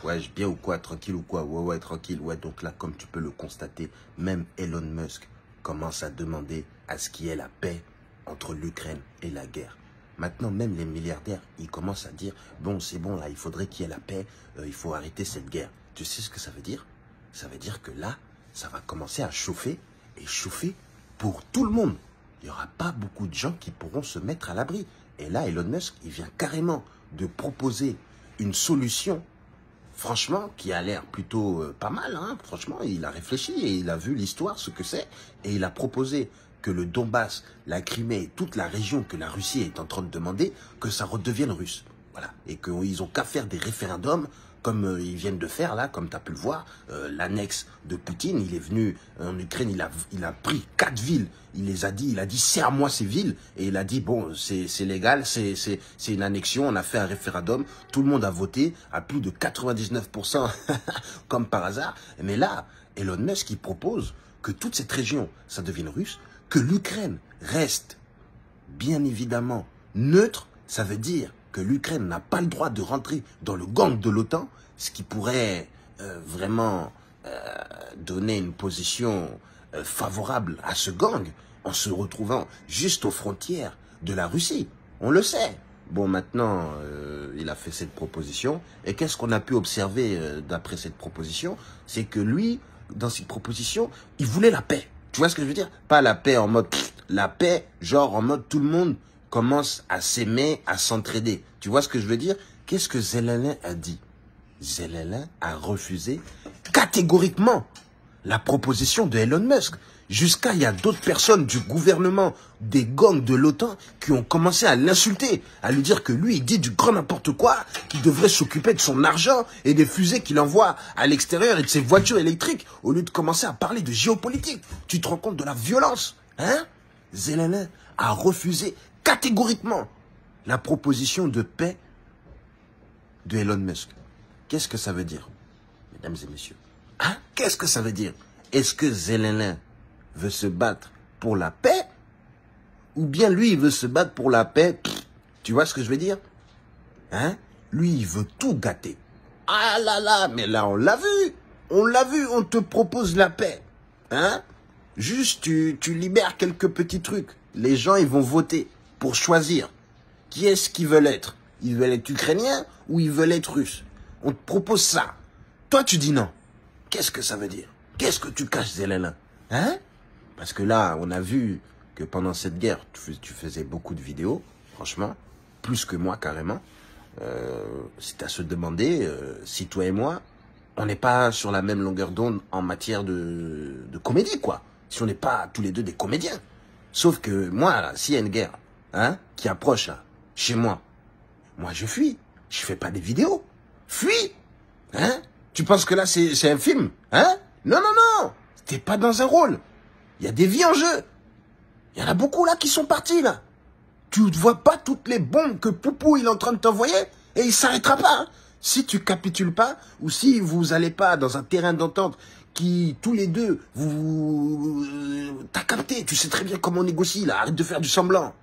Ouais, je bien ou quoi? Tranquille ou quoi? Ouais, ouais, tranquille. Ouais, donc là, comme tu peux le constater, même Elon Musk commence à demander à ce qu'il y ait la paix entre l'Ukraine et la guerre. Maintenant, même les milliardaires, ils commencent à dire, bon, c'est bon, là, il faudrait qu'il y ait la paix, il faut arrêter cette guerre. Tu sais ce que ça veut dire? Ça veut dire que là, ça va commencer à chauffer, et chauffer pour tout le monde. Il n'y aura pas beaucoup de gens qui pourront se mettre à l'abri. Et là, Elon Musk, il vient carrément de proposer une solution, franchement, qui a l'air plutôt pas mal. Hein. Franchement, il a réfléchi et il a vu l'histoire, ce que c'est. Et il a proposé que le Donbass, la Crimée, toute la région que la Russie est en train de demander, que ça redevienne russe. Voilà. Et qu'ils n'ont qu'à faire des référendums, comme ils viennent de faire là, comme tu as pu le voir, l'annexe de Poutine, il est venu en Ukraine, il a pris 4 villes, il a dit serre-moi ces villes, et il a dit bon, c'est légal, c'est une annexion, on a fait un référendum, tout le monde a voté, à plus de 99%, comme par hasard, mais là, Elon Musk, il propose que toute cette région, ça devienne russe, que l'Ukraine reste, bien évidemment, neutre, ça veut dire que l'Ukraine n'a pas le droit de rentrer dans le gang de l'OTAN, ce qui pourrait vraiment donner une position favorable à ce gang en se retrouvant juste aux frontières de la Russie. On le sait. Bon, maintenant, il a fait cette proposition. Et qu'est-ce qu'on a pu observer d'après cette proposition? C'est que lui, dans cette proposition, il voulait la paix. Tu vois ce que je veux dire? Pas la paix en mode... La paix, genre en mode tout le monde commence à s'aimer, à s'entraider. Tu vois ce que je veux dire? Qu'est-ce que Zelensky a dit? Zelensky a refusé catégoriquement la proposition de Elon Musk. Jusqu'à, il y a d'autres personnes du gouvernement, des gangs de l'OTAN, qui ont commencé à l'insulter, à lui dire que lui, il dit du grand n'importe quoi, qu'il devrait s'occuper de son argent et des fusées qu'il envoie à l'extérieur et de ses voitures électriques, au lieu de commencer à parler de géopolitique. Tu te rends compte de la violence, hein? Zelensky a refusé catégoriquement la proposition de paix de Elon Musk. Qu'est-ce que ça veut dire, mesdames et messieurs? Hein? Qu'est-ce que ça veut dire? Est-ce que Zelensky veut se battre pour la paix? Ou bien lui, il veut se battre pour la paix? Tu vois ce que je veux dire? Hein? Lui, il veut tout gâter. Ah là là, mais là, on l'a vu. On l'a vu, on te propose la paix. Hein? Juste, tu libères quelques petits trucs. Les gens, ils vont voter pour choisir. Qui est-ce qu'ils veulent être? Ils veulent être ukrainiens ou ils veulent être russes? On te propose ça. Toi, tu dis non. Qu'est-ce que ça veut dire? Qu'est-ce que tu caches, Zelensky? Hein? Parce que là, on a vu que pendant cette guerre, tu faisais beaucoup de vidéos, franchement, plus que moi carrément. C'est à se demander si toi et moi, on n'est pas sur la même longueur d'onde en matière de comédie, quoi. Si on n'est pas tous les deux des comédiens. Sauf que moi, là, s'il y a une guerre hein, qui approche là, chez moi je fuis. Je fais pas des vidéos. Fuis. Hein? Tu penses que là, c'est un film? Hein? Non, non, non. T'es pas dans un rôle. Il y a des vies en jeu. Il y en a beaucoup là qui sont partis là. Tu ne vois pas toutes les bombes que Poupou il est en train de t'envoyer et il s'arrêtera pas. Hein. Si tu capitules pas ou si vous allez pas dans un terrain d'entente qui tous les deux t'as capté, tu sais très bien comment on négocie là. Arrête de faire du semblant.